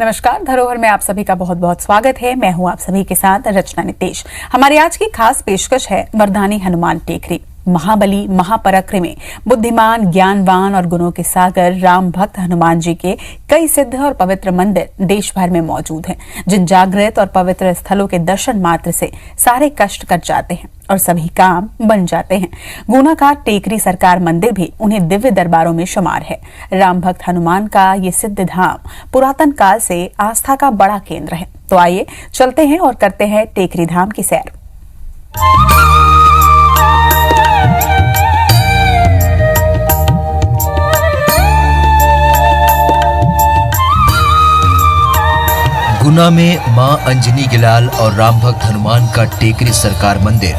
नमस्कार, धरोहर में आप सभी का बहुत बहुत स्वागत है। मैं हूं आप सभी के साथ रचना नितेश। हमारी आज की खास पेशकश है वरदानी हनुमान टेकरी। महाबली, महापराक्रमी, बुद्धिमान, ज्ञानवान और गुणों के सागर राम भक्त हनुमान जी के कई सिद्ध और पवित्र मंदिर देश भर में मौजूद हैं, जिन जागृत और पवित्र स्थलों के दर्शन मात्र से सारे कष्ट कट जाते हैं और सभी काम बन जाते हैं। गुना का टेकरी सरकार मंदिर भी उन्हें दिव्य दरबारों में शुमार है। राम भक्त हनुमान का ये सिद्ध धाम पुरातन काल से आस्था का बड़ा केंद्र है। तो आइए चलते हैं और करते हैं टेकरी धाम की सैर। गुना में मां अंजनी गिलाल और राम भक्त हनुमान का टेकरी सरकार मंदिर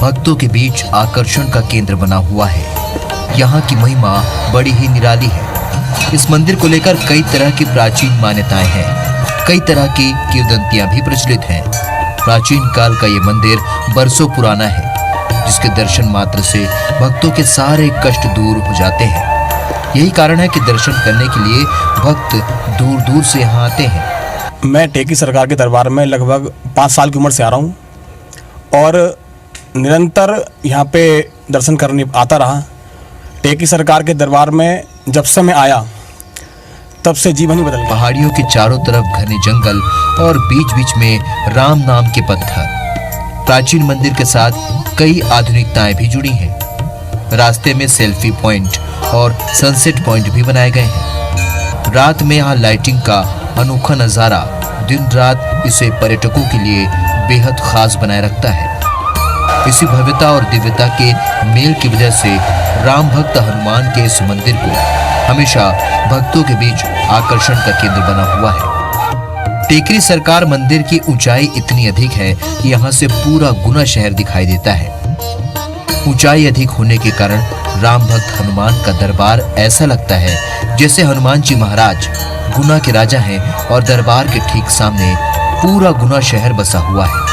भक्तों के बीच आकर्षण का केंद्र बना हुआ है। यहाँ की महिमा बड़ी ही निराली है। इस मंदिर को लेकर कई तरह की प्राचीन मान्यताएं हैं, कई तरह की किंवदंतियां भी प्रचलित हैं। प्राचीन काल का ये मंदिर बरसों पुराना है, जिसके दर्शन मात्र से भक्तों के सारे कष्ट दूर हो जाते हैं। यही कारण है कि दर्शन करने के लिए भक्त दूर दूर से यहाँ आते हैं। मैं टेकरी सरकार के दरबार में लगभग 5 साल की उम्र से आ रहा हूँ और निरंतर यहाँ पे दर्शन करने आता रहा। टेकरी सरकार के दरबार में जब से मैं आया तब से जीवन ही बदल गया। पहाड़ियों के चारों तरफ घने जंगल और बीच बीच में राम नाम के पत्थर। प्राचीन मंदिर के साथ कई आधुनिकताएं भी जुड़ी हैं। रास्ते में सेल्फी पॉइंट और सनसेट पॉइंट भी बनाए गए हैं। रात में यहाँ लाइटिंग का अनोखा नजारा दिन रात इसे पर्यटकों के लिए बेहद खास बनाए रखता है। इसी भव्यता और दिव्यता के मेल की वजह से राम भक्त हनुमान के इस मंदिर को हमेशा भक्तों के बीच आकर्षण का केंद्र बना हुआ है। टेकरी सरकार मंदिर की ऊंचाई इतनी अधिक है कि यहाँ से पूरा गुना शहर दिखाई देता है। ऊंचाई अधिक होने के कारण राम भक्त हनुमान का दरबार ऐसा लगता है जैसे हनुमान जी महाराज गुना के राजा हैं और दरबार के ठीक सामने पूरा गुना शहर बसा हुआ है।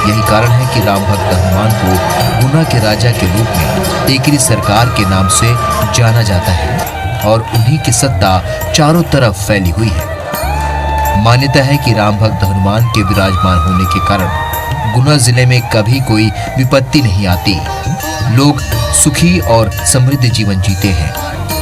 यही कारण है कि राम भक्त हनुमान को गुना के राजा के रूप में टेकरी सरकार के नाम से जाना जाता है और उन्हीं की सत्ता चारों तरफ फैली हुई है। मान्यता है कि राम भक्त हनुमान के विराजमान होने के कारण गुना जिले में कभी कोई विपत्ति नहीं आती। लोग सुखी और समृद्ध जीवन जीते हैं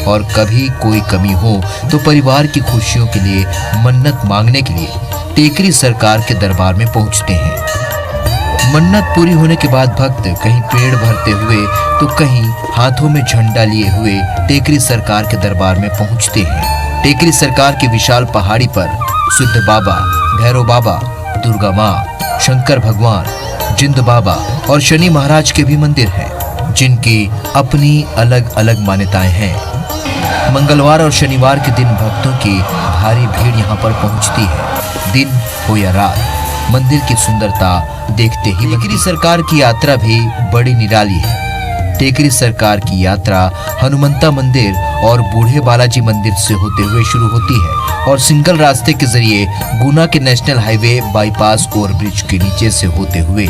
और कभी कोई कमी हो तो परिवार की खुशियों के लिए मन्नत मांगने के लिए टेकरी सरकार के दरबार में पहुंचते हैं। मन्नत पूरी होने के बाद भक्त कहीं पेड़ भरते हुए तो कहीं हाथों में झंडा लिए हुए टेकरी सरकार के दरबार में पहुंचते हैं। टेकरी सरकार की विशाल पहाड़ी पर सिद्ध बाबा, भैरव बाबा, दुर्गा माँ, शंकर भगवान, जिंद बाबा और शनि महाराज के भी मंदिर हैं, जिनकी अपनी अलग अलग मान्यताएं हैं। मंगलवार और शनिवार के दिन भक्तों की भारी भीड़ यहाँ पर पहुँचती है। दिन हो या रात, मंदिर की सुंदरता देखते ही टेकरी सरकार की यात्रा भी बड़ी निराली है। टेकरी सरकार की यात्रा हनुमंता मंदिर और बूढ़े बालाजी मंदिर से होते हुए शुरू होती है और सिंगल रास्ते के जरिए गुना के नेशनल हाईवे बाईपास ओवरब्रिज के नीचे से होते हुए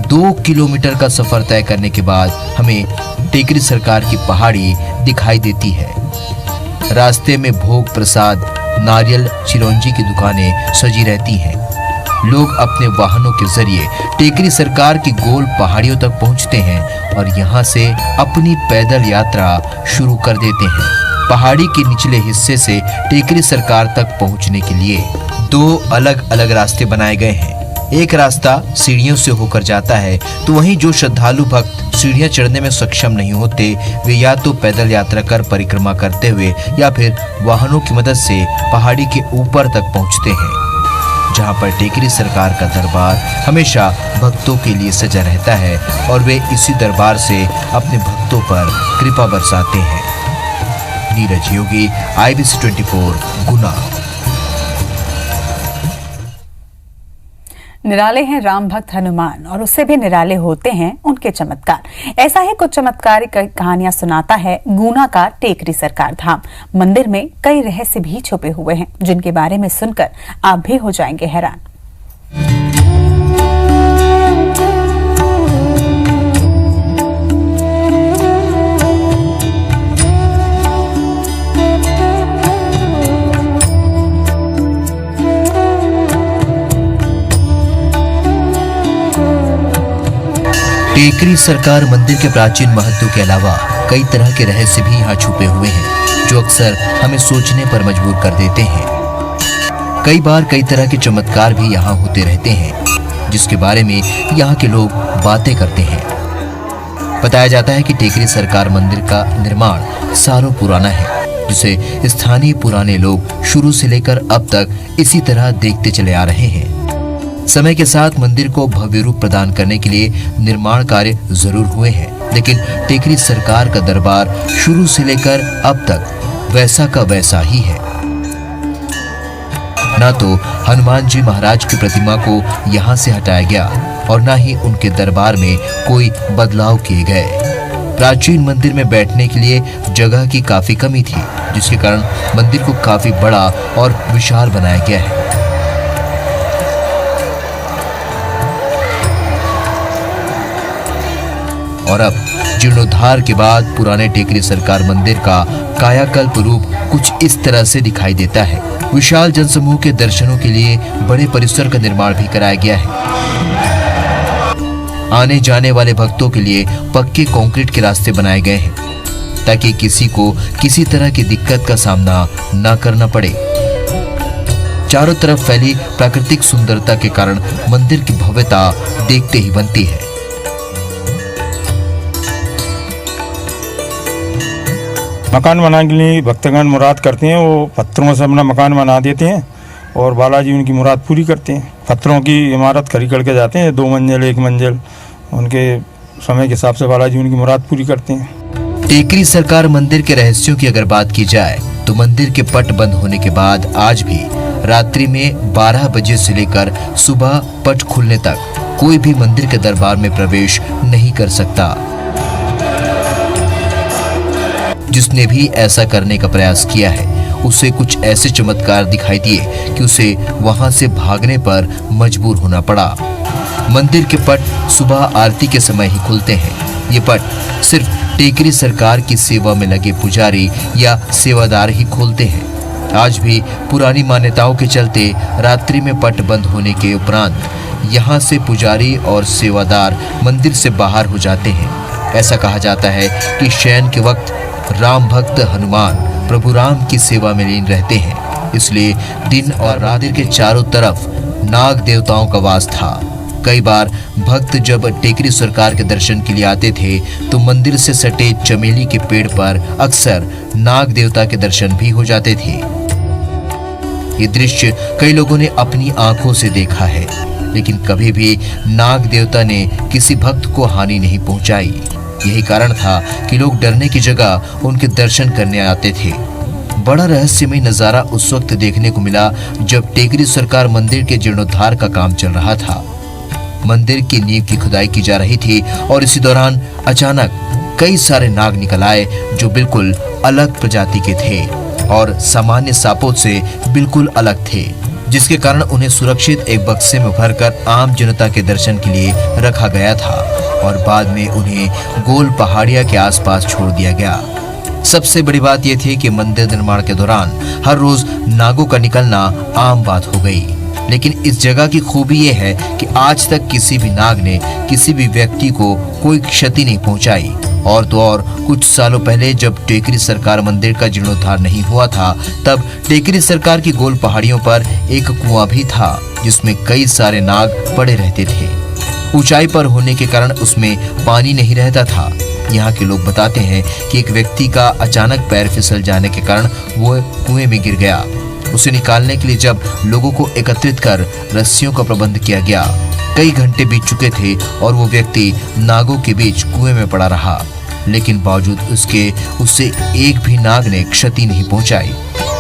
2 किलोमीटर का सफर तय करने के बाद हमें टेकरी सरकार की पहाड़ी दिखाई देती है। रास्ते में भोग प्रसाद, नारियल, चिरौंजी की दुकानें सजी रहती हैं। लोग अपने वाहनों के जरिए टेकरी सरकार की गोल पहाड़ियों तक पहुंचते हैं और यहां से अपनी पैदल यात्रा शुरू कर देते हैं। पहाड़ी के निचले हिस्से से टेकरी सरकार तक पहुंचने के लिए 2 अलग अलग रास्ते बनाए गए हैं। एक रास्ता सीढ़ियों से होकर जाता है, तो वहीं जो श्रद्धालु भक्त सीढ़ियां चढ़ने में सक्षम नहीं होते वे या तो पैदल यात्रा कर परिक्रमा करते हुए या फिर वाहनों की मदद से पहाड़ी के ऊपर तक पहुंचते हैं, जहां पर टेकरी सरकार का दरबार हमेशा भक्तों के लिए सजा रहता है और वे इसी दरबार से अपने भक्तों पर कृपा बरसाते हैं। नीरज योगी, IBC 24, गुना। निराले हैं राम भक्त हनुमान और उससे भी निराले होते हैं उनके चमत्कार। ऐसा ही कुछ चमत्कारिक कहानियां सुनाता है गुना का टेकरी सरकार धाम। मंदिर में कई रहस्य भी छुपे हुए हैं, जिनके बारे में सुनकर आप भी हो जाएंगे हैरान। टेकरी सरकार मंदिर के प्राचीन महत्व के अलावा कई तरह के रहस्य भी यहाँ छुपे हुए हैं, जो अक्सर हमें सोचने पर मजबूर कर देते हैं। कई बार कई तरह के चमत्कार भी यहाँ होते रहते हैं, जिसके बारे में यहाँ के लोग बातें करते हैं। बताया जाता है कि टेकरी सरकार मंदिर का निर्माण सालों पुराना है, जिसे स्थानीय पुराने लोग शुरू से लेकर अब तक इसी तरह देखते चले आ रहे हैं। समय के साथ मंदिर को भव्य रूप प्रदान करने के लिए निर्माण कार्य जरूर हुए हैं, लेकिन टेकरी सरकार का दरबार शुरू से लेकर अब तक वैसा का वैसा ही है। ना तो हनुमान जी महाराज की प्रतिमा को यहाँ से हटाया गया और ना ही उनके दरबार में कोई बदलाव किए गए। प्राचीन मंदिर में बैठने के लिए जगह की काफी कमी थी, जिसके कारण मंदिर को काफी बड़ा और विशाल बनाया गया है। और अब जीर्णोद्धार के बाद पुराने टेकरी सरकार मंदिर का कायाकल्प रूप कुछ इस तरह से दिखाई देता है। विशाल जनसमूह के दर्शनों के लिए बड़े परिसर का निर्माण भी कराया गया है। आने जाने वाले भक्तों के लिए पक्के कंक्रीट के रास्ते बनाए गए हैं, ताकि किसी को किसी तरह की दिक्कत का सामना न करना पड़े। चारों तरफ फैली प्राकृतिक सुंदरता के कारण मंदिर की भव्यता देखते ही बनती है। मकान बनाने के लिए भक्तगण मुराद करते हैं, वो पत्थरों से अपना मकान बना देते हैं और बालाजी उनकी मुराद पूरी करते हैं। पत्थरों की इमारत खड़ी करके जाते हैं, 2 मंजिल 1 मंजिल, उनके समय के हिसाब से बालाजी उनकी मुराद पूरी करते हैं। टेकरी सरकार मंदिर के रहस्यों की अगर बात की जाए तो मंदिर के पट बंद होने के बाद आज भी रात्रि में 12 बजे से लेकर सुबह पट खुलने तक कोई भी मंदिर के दरबार में प्रवेश नहीं कर सकता। जिसने भी ऐसा करने का प्रयास किया है, उसे कुछ ऐसे चमत्कार दिखाई दिए कि उसे वहां से भागने पर मजबूर होना पड़ा। मंदिर के पट सुबह आरती के समय ही खुलते हैं। ये पट सिर्फ टेकरी सरकार की सेवा में लगे पुजारी या सेवादार ही खोलते हैं। आज भी पुरानी मान्यताओं के चलते रात्रि में पट बंद होने के उपरांत यहाँ से पुजारी और सेवादार मंदिर से बाहर हो जाते हैं। ऐसा कहा जाता है कि शयन के वक्त राम भक्त हनुमान प्रभु राम की सेवा में लीन रहते हैं, इसलिए दिन और रात के चारों तरफ नाग देवताओं का वास था। कई बार भक्त जब टेकरी सरकार के दर्शन के लिए आते थे तो मंदिर से सटे चमेली के पेड़ पर अक्सर नाग देवता के दर्शन भी हो जाते थे। ये दृश्य कई लोगों ने अपनी आंखों से देखा है, लेकिन कभी भी नाग देवता ने किसी भक्त को हानि नहीं पहुंचाई। यही कारण था कि लोग डरने की जगह उनके दर्शन करने आते थे। बड़ा रहस्यमय नजारा उस वक्त देखने को मिला जब टेकरी सरकार मंदिर के जीर्णोद्धार का काम चल रहा था। मंदिर की नींव की खुदाई की जा रही थी और इसी दौरान अचानक कई सारे नाग निकल आए, जो बिल्कुल अलग प्रजाति के थे और सामान्य सांपों से बिल्कुल अलग थे, जिसके कारण उन्हें सुरक्षित एक बक्से में भरकर आम जनता के दर्शन के लिए रखा गया था और बाद में उन्हें गोल पहाड़िया के आसपास छोड़ दिया गया। सबसे बड़ी बात यह थी कि मंदिर निर्माण के दौरान हर रोज नागों का निकलना आम बात हो गई, लेकिन इस जगह की खूबी यह है कि आज तक किसी भी नाग ने किसी भी व्यक्ति को कोई क्षति नहीं पहुंचाई। और तो और कुछ सालों पहले जब टेकरी सरकार मंदिर का जीर्णोद्धार नहीं हुआ था, तब टेकरी सरकार की गोल पहाड़ियों पर एक कुआं भी था, जिसमें कई सारे नाग पड़े रहते थे। ऊंचाई पर होने के कारण उसमें पानी नहीं रहता था। यहाँ के लोग बताते हैं कि एक व्यक्ति का अचानक पैर फिसल जाने के कारण वो कुएं में गिर गया। उसे निकालने के लिए जब लोगों को एकत्रित कर रस्सियों का प्रबंध किया गया, कई घंटे बीत चुके थे और वो व्यक्ति नागों के बीच कुएं में पड़ा रहा, लेकिन बावजूद उसके उससे एक भी नाग ने क्षति नहीं पहुंचाई।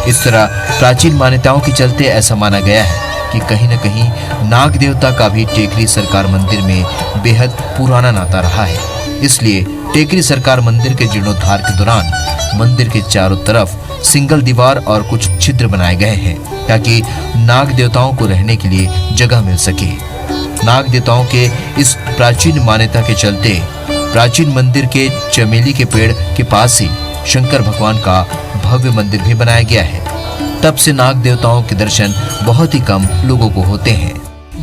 इस तरह प्राचीन मान्यताओं के चलते ऐसा माना गया है कि कहीं न कहीं नाग देवता का भी टेकरी सरकार मंदिर में बेहद पुराना नाता रहा है। इसलिए टेकरी सरकार मंदिर के जीर्णोद्धार के दौरान मंदिर के चारों तरफ सिंगल दीवार और कुछ छिद्र बनाए गए हैं, ताकि नाग देवताओं को रहने के लिए जगह मिल सके। नाग देवताओं के इस प्राचीन मान्यता के चलते प्राचीन मंदिर के चमेली के पेड़ के पास ही शंकर भगवान का भव्य मंदिर भी बनाया गया है। तब से नाग देवताओं के दर्शन बहुत ही कम लोगों को होते हैं।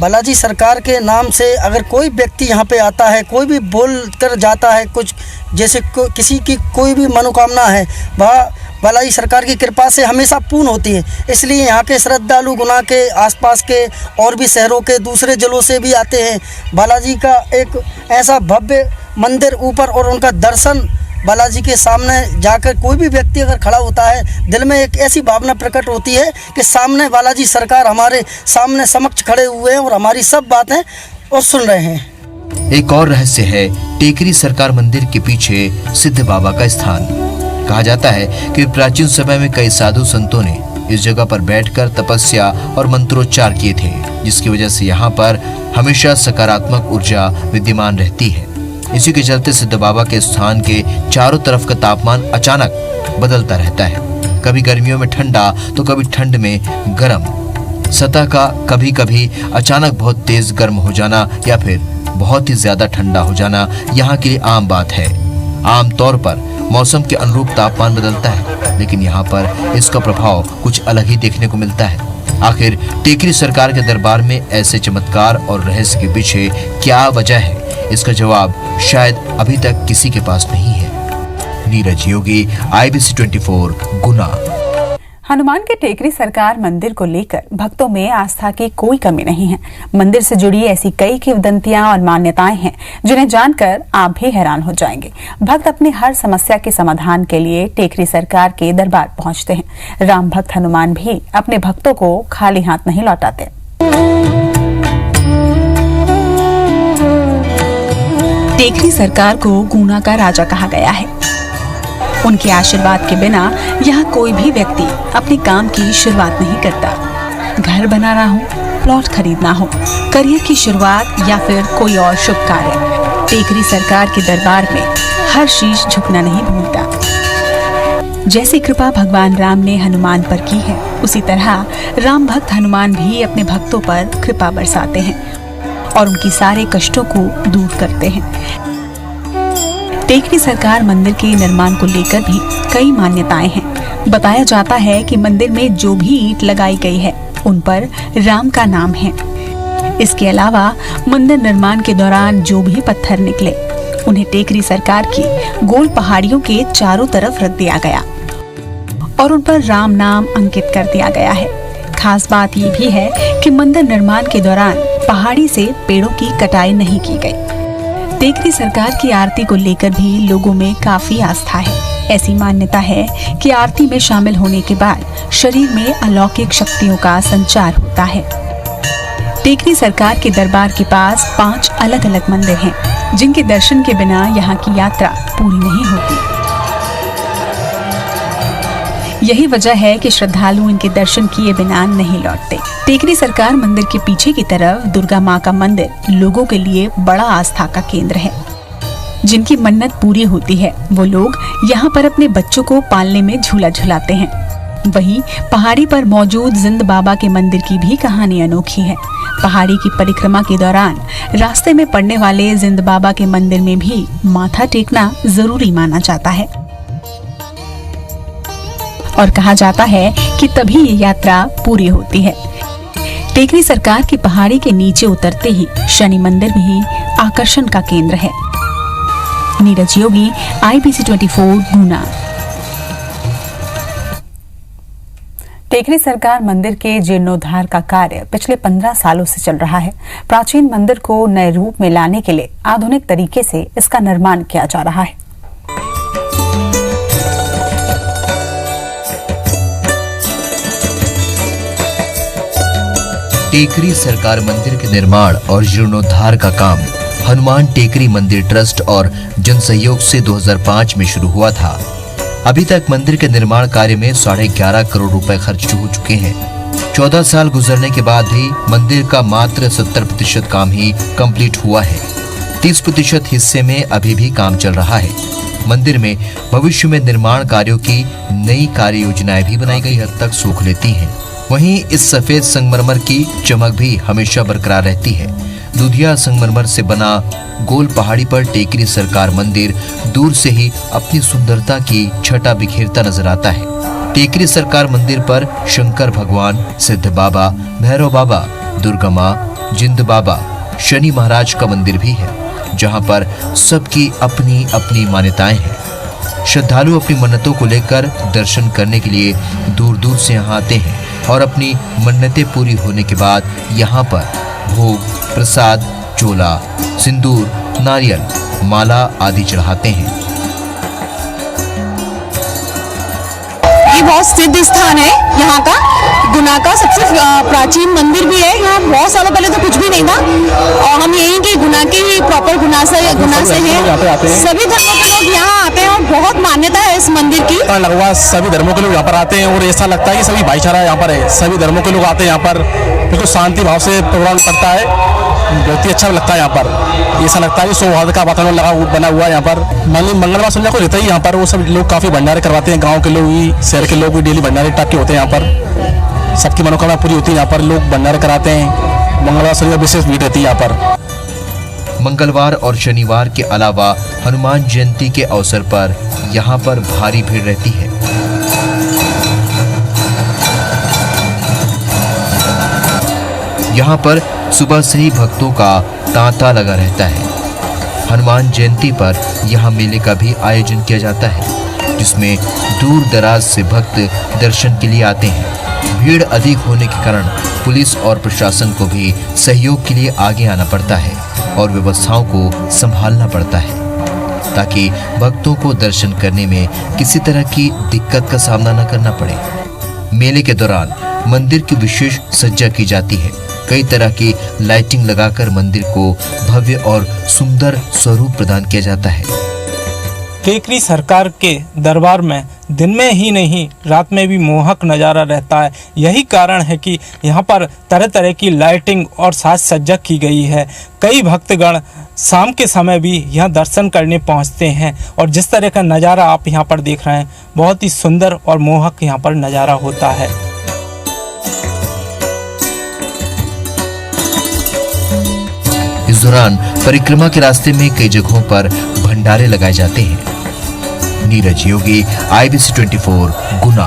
बालाजी सरकार के नाम से अगर कोई व्यक्ति यहाँ पे आता है, कोई भी बोल कर जाता है कुछ, जैसे किसी की कोई भी मनोकामना है, वह बालाजी सरकार की कृपा से हमेशा पूर्ण होती है। इसलिए यहाँ के श्रद्धालु गुना के आसपास के और भी शहरों के दूसरे जिलों से भी आते हैं। बालाजी का एक ऐसा भव्य मंदिर ऊपर, और उनका दर्शन बालाजी के सामने जाकर कोई भी व्यक्ति अगर खड़ा होता है, दिल में एक ऐसी भावना प्रकट होती है कि सामने बालाजी सरकार हमारे सामने समक्ष खड़े हुए हैं और हमारी सब बातें और सुन रहे हैं। एक और रहस्य है टेकरी सरकार मंदिर के पीछे सिद्ध बाबा का स्थान। कहा जाता है कि प्राचीन समय में कई साधु संतों ने इस जगह पर बैठकर तपस्या और मंत्रोच्चार किए थे, जिसकी वजह से यहाँ पर हमेशा सकारात्मक ऊर्जा विद्यमान रहती है। इसी के चलते सिद्ध बाबा के स्थान के चारों तरफ का तापमान अचानक बदलता रहता है। कभी गर्मियों में ठंडा तो कभी ठंड में गर्म। सतह का कभी कभी अचानक बहुत तेज गर्म हो जाना या फिर बहुत ही ज्यादा ठंडा हो जाना यहाँ के लिए आम बात है। आमतौर पर मौसम के अनुरूप तापमान बदलता है, लेकिन यहाँ पर इसका प्रभाव कुछ अलग ही देखने को मिलता है। आखिर टेकरी सरकार के दरबार में ऐसे चमत्कार और रहस्य के पीछे क्या वजह है, इसका जवाब शायद अभी तक किसी के पास नहीं है। नीरज योगी, IBC 24, गुना। हनुमान के टेकरी सरकार मंदिर को लेकर भक्तों में आस्था की कोई कमी नहीं है। मंदिर से जुड़ी ऐसी कई किंवदंतियां और मान्यताएं हैं जिन्हें जानकर आप भी हैरान हो जाएंगे। भक्त अपनी हर समस्या के समाधान के लिए टेकरी सरकार के दरबार पहुंचते हैं। राम भक्त हनुमान भी अपने भक्तों को खाली हाथ नहीं लौटाते। टेकरी सरकार को गुना का राजा कहा गया है। उनके आशीर्वाद के बिना यहाँ कोई भी व्यक्ति अपने काम की शुरुआत नहीं करता। घर बनाना हो, प्लॉट खरीदना हो, करियर की शुरुआत या फिर कोई और शुभ कार्य, टेकरी सरकार के दरबार में हर शीश झुकना नहीं भूलता। जैसी कृपा भगवान राम ने हनुमान पर की है, उसी तरह राम भक्त हनुमान भी अपने भक्तों पर कृपा बरसाते हैं और उनकी सारे कष्टों को दूर करते हैं। टेकरी सरकार मंदिर के निर्माण को लेकर भी कई मान्यताएं हैं। बताया जाता है कि मंदिर में जो भी ईंट लगाई गई है उन पर राम का नाम है। इसके अलावा मंदिर निर्माण के दौरान जो भी पत्थर निकले उन्हें टेकरी सरकार की गोल पहाड़ियों के चारों तरफ रख दिया गया और उन पर राम नाम अंकित कर दिया गया है। खास बात ये भी है कि मंदिर निर्माण के दौरान पहाड़ी से पेड़ों की कटाई नहीं की गई। टेकरी सरकार की आरती को लेकर भी लोगों में काफी आस्था है। ऐसी मान्यता है कि आरती में शामिल होने के बाद शरीर में अलौकिक शक्तियों का संचार होता है। टेकरी सरकार के दरबार के पास 5 अलग-अलग मंदिर हैं, जिनके दर्शन के बिना यहाँ की यात्रा पूरी नहीं होती। यही वजह है कि श्रद्धालु इनके दर्शन किए बिना नहीं लौटते। टेकरी सरकार मंदिर के पीछे की तरफ दुर्गा माँ का मंदिर लोगों के लिए बड़ा आस्था का केंद्र है। जिनकी मन्नत पूरी होती है वो लोग यहाँ पर अपने बच्चों को पालने में झूला झुलाते हैं। वहीं पहाड़ी पर मौजूद जिंद बाबा के मंदिर की भी कहानी अनोखी है। पहाड़ी की परिक्रमा के दौरान रास्ते में पड़ने वाले जिंद बाबा के मंदिर में भी माथा टेकना जरूरी माना जाता है और कहा जाता है कि तभी ये यात्रा पूरी होती है। टेकरी सरकार की पहाड़ी के नीचे उतरते ही शनि मंदिर भी आकर्षण का केंद्र है। नीरज योगी, IBC 24, गुना। टेकरी सरकार मंदिर के जीर्णोद्धार का कार्य पिछले 15 सालों से चल रहा है। प्राचीन मंदिर को नए रूप में लाने के लिए आधुनिक तरीके से इसका निर्माण किया जा रहा है। टेकरी सरकार मंदिर के निर्माण और जीर्णोद्धार का काम हनुमान टेकरी मंदिर ट्रस्ट और जन सहयोग से 2005 में शुरू हुआ था। अभी तक मंदिर के निर्माण कार्य में 11.5 करोड़ रुपए खर्च हो चुके हैं। 14 साल गुजरने के बाद भी मंदिर का मात्र 70% काम ही कंप्लीट हुआ है। 30% हिस्से में अभी भी काम चल रहा है। मंदिर में भविष्य में निर्माण कार्यों की नई कार्य योजनाएं भी बनाई गई हद तक सोख लेती हैं। वहीं इस सफेद संगमरमर की चमक भी हमेशा बरकरार रहती है। दुधिया संगमरमर से बना गोल पहाड़ी पर टेकरी सरकार मंदिर दूर से ही अपनी सुंदरता की छटा बिखेरता नजर आता है। टेकरी सरकार मंदिर पर शंकर भगवान, सिद्ध बाबा, भैरव बाबा, दुर्गा माँ, जिंद बाबा, शनि महाराज का मंदिर भी है, जहां पर सबकी अपनी अपनी मान्यताएं हैं। श्रद्धालु अपनी मन्नतों को लेकर दर्शन करने के लिए दूर दूर से यहाँ आते हैं और अपनी मन्नतें पूरी होने के बाद यहाँ पर भोग, प्रसाद, चोला, सिंदूर, नारियल, माला आदि चढ़ाते हैं। ये बहुत सिद्ध स्थान है यहाँ का, गुना का सबसे प्राचीन मंदिर भी है। यहाँ बहुत सालों पहले तो कुछ भी नहीं था और हम यहीं के गुना के ही प्रॉपर गुना से हैं। सभी धर्मों के लोग यहाँ आते हैं और बहुत मान्यता है इस मंदिर की। लगभग सभी धर्मों के लोग यहाँ पर आते हैं और ऐसा लगता है कि सभी भाईचारा यहाँ पर है। सभी धर्मों के लोग आते हैं यहाँ पर, बिल्कुल शांति भाव से प्रोग्राम करता है, बहुत ही अच्छा लगता है यहाँ पर। ऐसा लगता है कि सौहार्द का वातावरण बना हुआ है यहाँ पर। मंगलवार संध्या को रहता है यहाँ पर, वो सब लोग काफी भंडारे करवाते हैं। गाँव के लोग भी, शहर के लोग भी डेली भंडारे टाइप के होते हैं यहाँ पर। सबकी मनोकामना पूरी होती है यहाँ पर, लोग भंडारे कराते हैं। मंगलवार शनिवार विशेष भीड़ रहती है यहाँ पर। मंगलवार और शनिवार के अलावा हनुमान जयंती के अवसर पर यहाँ पर भारी भीड़ रहती है। यहाँ पर सुबह से ही भक्तों का तांता लगा रहता है। हनुमान जयंती पर यहाँ मेले का भी आयोजन किया जाता है, जिसमें दूर दराज से भक्त दर्शन के लिए आते हैं। भीड़ अधिक होने के कारण पुलिस और प्रशासन को भी सहयोग के लिए आगे आना पड़ता है और व्यवस्थाओं को संभालना पड़ता है, ताकि भक्तों को दर्शन करने में किसी तरह की दिक्कत का सामना न करना पड़े। मेले के दौरान मंदिर की विशेष सज्जा की जाती है। कई तरह की लाइटिंग लगाकर मंदिर को भव्य और सुंदर स्वरूप प्रदान किया जाता है। टेकरी सरकार के दरबार में दिन में ही नहीं रात में भी मोहक नज़ारा रहता है। यही कारण है कि यहाँ पर तरह तरह की लाइटिंग और साज सज्जा की गई है। कई भक्तगण शाम के समय भी यहाँ दर्शन करने पहुँचते हैं और जिस तरह का नज़ारा आप यहाँ पर देख रहे हैं, बहुत ही सुंदर और मोहक यहाँ पर नज़ारा होता है। इस दौरान परिक्रमा के रास्ते में कई जगहों पर भंडारे लगाए जाते हैं। नीरज योगी, IBC 24, गुना।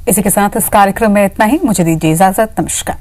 इसी के साथ इस कार्यक्रम में इतना ही। मुझे दीजिए इजाजत। नमस्कार।